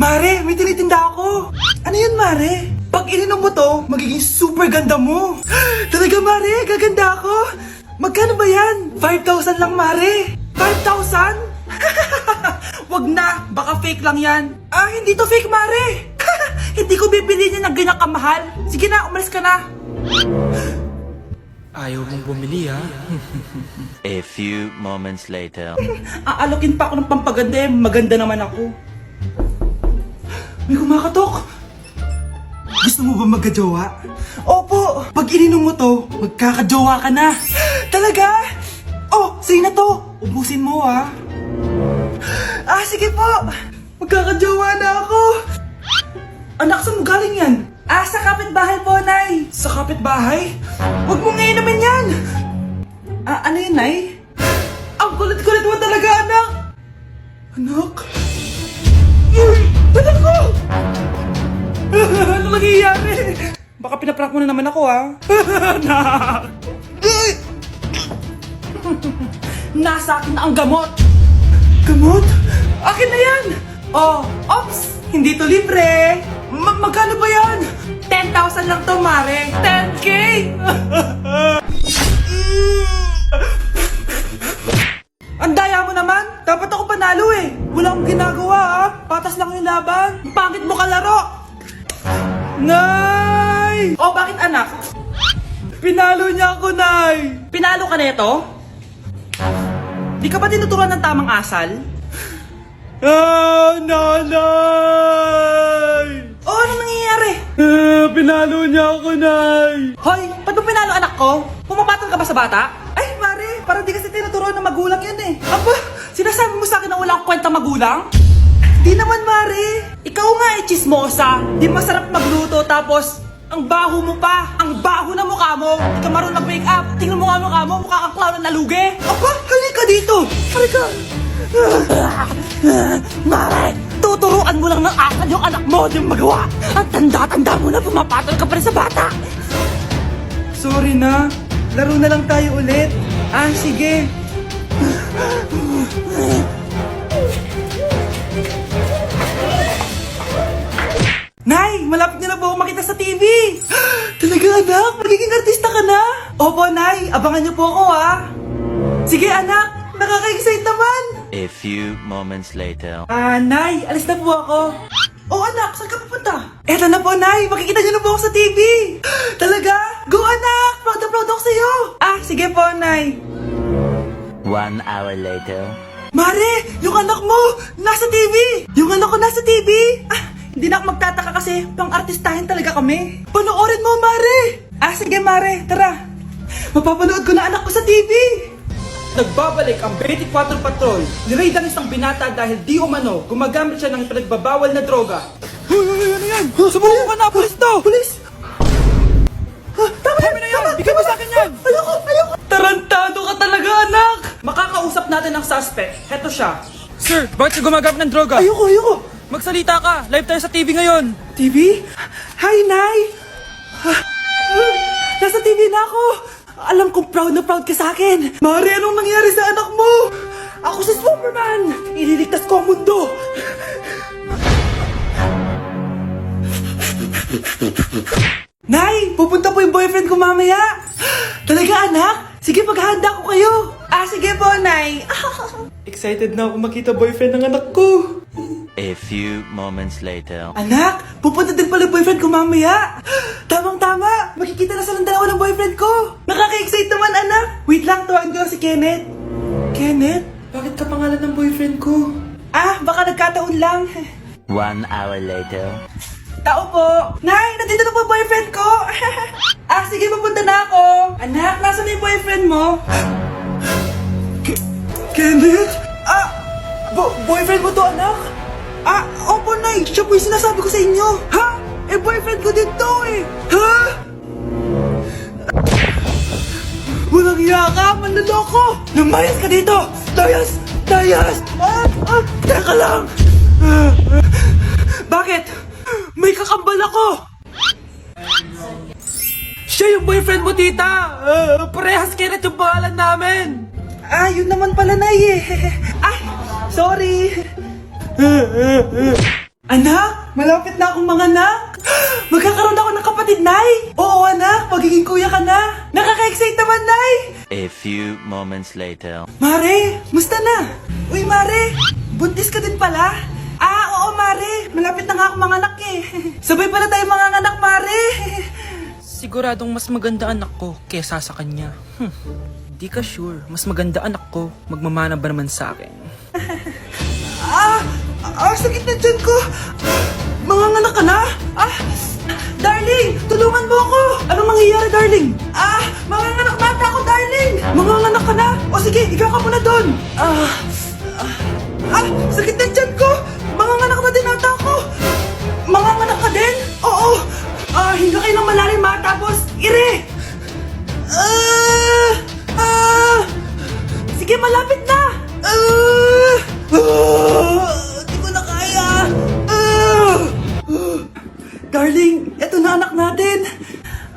Mare, may tinitinda ako. Ano yun, Mare? Pag ininom mo to, magiging super ganda mo. Talaga, Mare, gaganda ako. Magkano ba yan? 5,000 lang, Mare. 5,000? Wag na, baka fake lang yan. Ah, hindi to fake, Mare. Hindi ko bibili niya ng ganyan kamahal. Sige na, umalis ka na. Ayaw mong bumili, ha? A few moments later. Aalokin pa ako ng pampaganda eh. Maganda naman ako. May kumakatok. Gusto mo ba magkajowa? Opo! Pag ininom mo to, magkakajowa ka na. Talaga? Oh, sa'yo na to. Ubusin mo, ha? Ah, sige po. Magkakajowa na ako. Anak, saan mo galing yan? Ah, sa kapitbahay po, Nay. Sa kapitbahay? Huwag mo ngayon naman yan. Ah, ano yun, Nay? Ang kulit-kulit mo talaga, anak. Anak? Uy! Anak ko! Ano nangyayari? Baka pinaprank mo na naman ako, ha? Anak! Nasa akin na ang gamot. Gamot? Akin na yan! Oh, ops! Hindi to libre! Magkano ba yan? 10,000 lang to, Mare! 10K! Ang daya mo naman! Dapat ako panalo eh! Wala akong ginagawa ha! Patas lang yung laban! Pangit mo kalaro! Nay! Oh, bakit anak? Pinalo niya ako, Nay! Pinalo ka na ito? Di ka ba tinuturuan ng tamang asal? Ah, nanay! Oh, ano nangyayari? Pinalo niya ako, Nay! Hoy, ba't mo pinalo anak ko? Pumapatol ka ba sa bata? Ay, Mare, parang di kasi tinuturuan ng magulang yan eh. Aba, sinasabi mo sa akin na wala akong kwenta magulang? Di naman, Mare. Ikaw nga eh, chismosa. Di masarap magluto tapos ang baho mo pa. Ang baho na mukha mo. Di ka marunong mag-make up. Tingnan mo nga mukha mo. Mukha kang clown na nalugi. Aba, halika dito. Halika. Mare, tuturuan mo lang ng asal yung anak mo. Di mo magawa. Ang tanda-tanda mo na pumapatol ka pa rin sa bata. Sorry na. Laro na lang tayo ulit. Ah, sige. Nay, malapit na po ako makita sa TV. Talaga anak, magiging artista ka na. Opo, Nay, abangan niyo po ako ha. Sige anak, nakaka-excite naman. A few moments later. Ah, Nay, alis na po ako. Oh anak, saan ka pupunta? Eto na po, Nay, makikita niyo na po ako sa TV. Talaga? Go anak, proud na proud ako sa'yo. Ah, sige po, Nay. 1 hour later. Mare, yung anak mo, nasa TV. Yung anak ko nasa TV. Ah, hindi na ako magtataka kasi pang-artistahin talaga kami. Panoorin mo, Mare. Ah, sige, Mare, tara. Mapapanood ko na anak ko sa TV. Nagbabalik ang 24 Patrol. Niraid ang isang binata dahil di umano gumagamit siya ng pinagbabawal na droga. Hoy, ano yan? Sumuko ka na, pulis to! Pulis! Tama na yan! Bigyan mo sa akin yan! Ayoko! Tarantado ka talaga, anak! Makakausap natin ang suspect. Heto siya. Sir, bakit ka gumagamit ng droga? Ayoko! Magsalita ka! Live tayo sa TV ngayon! TV? Hi, Nay! Nasa TV na ako! Alam kong proud na proud ka sa akin! Mare, anong nangyari sa anak mo? Ako si Superman! Ililigtas ko ang mundo! Nay! Pupunta po yung boyfriend ko mamaya! Talaga, anak? Sige, paghahanda ko kayo! Ah, sige po, Nay! Excited na ako makita boyfriend ng anak ko! A few moments later. Anak, pupunta din pala yung boyfriend ko mamaya. Tamang-tama, makikita na sa dalawa ng boyfriend ko. Nakaka-excite naman, anak. Wait lang, tawagin ko lang si Kenneth. Kenneth? Bakit ka pangalan ng boyfriend ko? Ah, baka nagkataon lang. 1 hour later. Tao po. Nay, nandito na po boyfriend ko. Ah, sige, pupunta na ako. Anak, nasa na yung boyfriend mo? Kenneth? Ah, boyfriend mo to, anak? Ah, opo, Nay. Siya po yung sinasabi ko sa inyo. Ha? Eh, boyfriend ko din to eh. Ha? Walang iya ka, manloloko. Lumayas ka dito. Layas! Teka lang. Bakit? May kakambal ako. Siya yung boyfriend mo, tita. Parehas Kenneth yung pangalan namin. Ah, yun naman pala, Nay eh. Ay, sorry. Anak, malapit na akong manganak. Magkakaroon ako ng kapatid, Nay. Oo, anak, magiging kuya ka na. Nakaka-excite naman, Nay. A few moments later. Mare, musta na? Uy, Mare, buntis ka din pala? Ah, oo, Mare. Malapit na nga akong manganak eh. Sabay pala tayo manganganak, Mare. Siguradong mas maganda anak ko kesa sa kanya. Di ka sure. Mas maganda anak ko. Magmamana ba naman sa akin? Sakit na dyan ko. Manganganak ka na? Darling, tulungan mo ako. Anong mangyayari, darling? Manganganak na ako, darling. Manganganak ka na? O sige, ikaw ka muna doon. Sakit na dyan ko. Manganganak na din ata ako. Manganganak ka din? Oo. Hinga kayo ng malalim ha, tapos ire. Sige, malapit na. Di ko na kaya. Darling, eto na anak natin.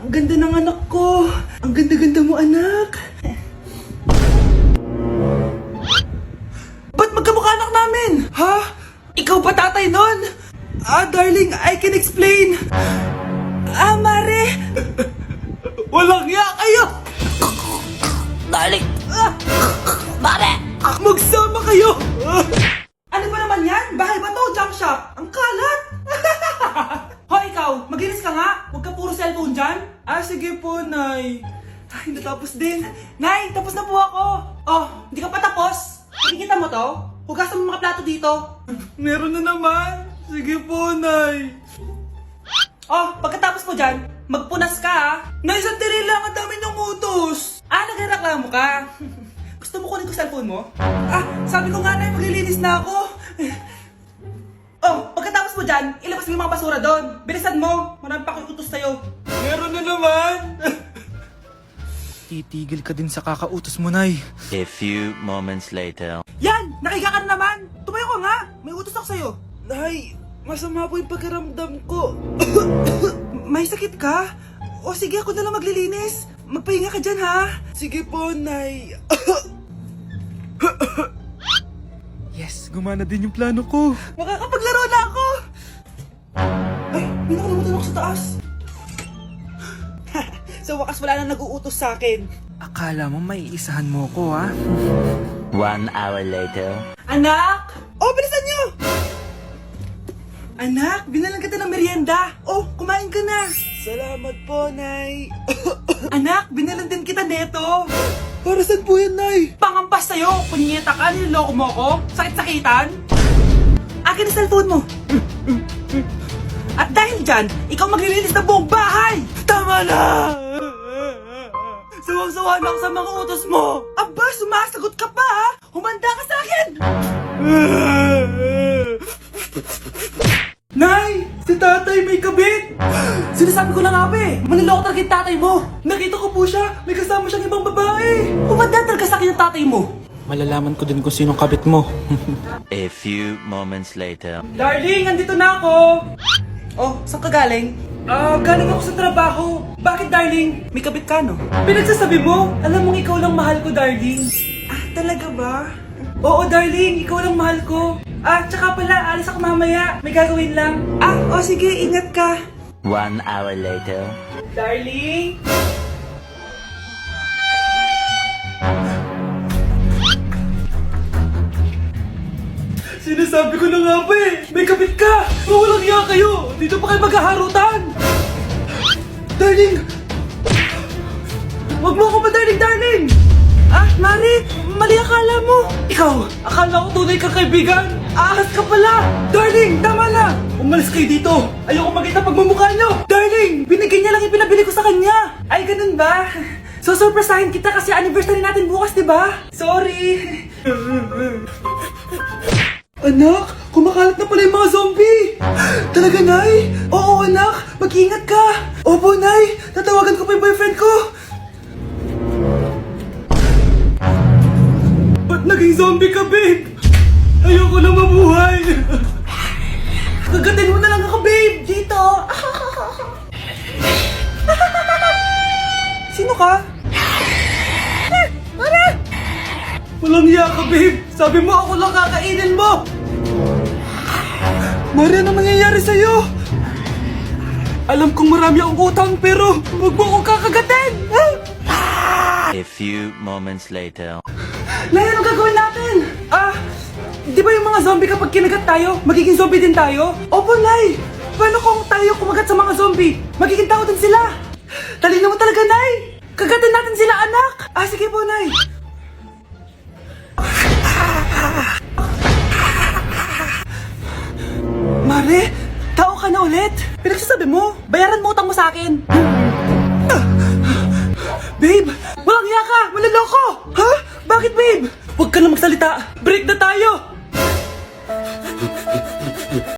Ang ganda ng anak ko. Ang ganda-ganda mo, anak. Ba't magkamukha anak namin? Ha? Ikaw ba tatay nun? Darling, I can explain. Mare. Walang ya kayo. Darling! Mare! Magsama kayo. Ano ba naman yan? Bahay ba to? Junk shop? Ang kalat. Hoy, ikaw, maginis ka nga. Huwag ka puro cellphone dyan. Sige po, Nay. Ay, natapos din. Nay, tapos na po ako. Hindi ka pa tapos? Nakikita mo to? Hugasan mo mga plato dito. Meron na naman. Sige po, Nay. Pagkatapos mo dyan, magpunas ka ha. Nay, sandali lang. Ang dami ng utos. Nagreklamo ka. Gusto mo kunin ko cellphone mo? Sabi ko nga, Nay, maglilinis na ako. Pagkatapos mo dyan, ilabas mo yung mga basura doon. Bilisan mo. Marami pa akong utos sa'yo. Meron na naman. Titigil ka din sa kakautos mo, Nay. A few moments later. Yan! Nakiga ka na naman! Tumayo ka nga! May utos ako sa'yo. Nay, masama po yung pagkaramdam ko. May sakit ka? O sige, ako na lang maglilinis. Magpahinga ka dyan, ha? Sige po, Nay. Yes, gumana din yung plano ko. Makakapaglaro na ako! Ay, may nakalimutan ako sa taas. Sa wakas wala na nag-uutos sa akin. Akala mo may isahan mo ko, ha? 1 hour later. Anak! Bilisan niyo! Anak, binalan kita ng merienda. Kumain ka na. Salamat po, Nay. Anak, binalan din kita neto. Para saan po yan, Nay? Pangampas sa'yo. Punyeta ka, niloloko mo ko. Sakit-sakitan. Akin ang cellphone mo. At dahil dyan, ikaw maglilinis ng buong bahay. Tama na! Sawang-sawa na ako sa mga utos mo. Aba, sumasagot ka pa, ha? Humanda ka sa akin! Nay! Si tatay may kabit! Sinasabi ko na nga ba eh! Maniloko talaga yung tatay mo! Nakita ko po siya! May kasama siyang ibang babae! Humanda talaga sa akin yung tatay mo! Malalaman ko din kung sinong kabit mo. A few moments later. Darling, andito na ako! Saan ka galing? Galing ako sa trabaho. Bakit, darling? May kabit ka, no? Pinagsasabi mo? Alam mong ikaw lang mahal ko, darling. Talaga ba? Oo, darling, ikaw lang mahal ko. Tsaka pala, alis ako mamaya. May gagawin lang. Sige, ingat ka. 1 hour later. Darling? Sinasabi ko na nga ba eh! May kabit ka! Mawalang iya kayo! Dito pa kayo maghaharutan! Darling! Huwag mo ako ba, darling! Mari, mali akala mo. Ikaw! Akala ko tunay kang kaibigan! Ahas ka pala! Darling! Tama na! Umalis kayo dito! Ayoko makita pagmumukha nyo! Darling! Binigay niya lang yung pinabili ko sa kanya! Ay, ganun ba? So, surprisahin kita kasi anniversary natin bukas, di ba? Sorry! Anak! Kumakalat na pala yung mga zombie! Talaga, Nay? Oo, anak! Mag-ingat ka! Opo, Nay! Tatawagan ko pa yung boyfriend ko! Ba't naging zombie ka, babe? Ayoko na mabuhay! Kagatin mo na lang ako, babe! Dito! Sino ka? Walang iya ka, babe! Sabi mo ako lang kakainin mo! Mare, ano nangyayari sa'yo? Alam kong marami akong utang pero huwag mo akong kakagatin! A few moments later. Nay, anong gagawin natin? Di ba yung mga zombie kapag kinagat tayo, magiging zombie din tayo? Opo, Nay! Paano kung tayo kumagat sa mga zombie? Magiging tao din sila! Talino mo talaga, Nay! Kagatin natin sila, anak! Sige po, Nay! Mare, tao ka na ulit? Pinagsasabi mo, bayaran mo utang mo sa akin. Babe, walang hiya ka! Maloloko! Ha? Bakit, babe? Huwag ka na magsalita! Break na tayo!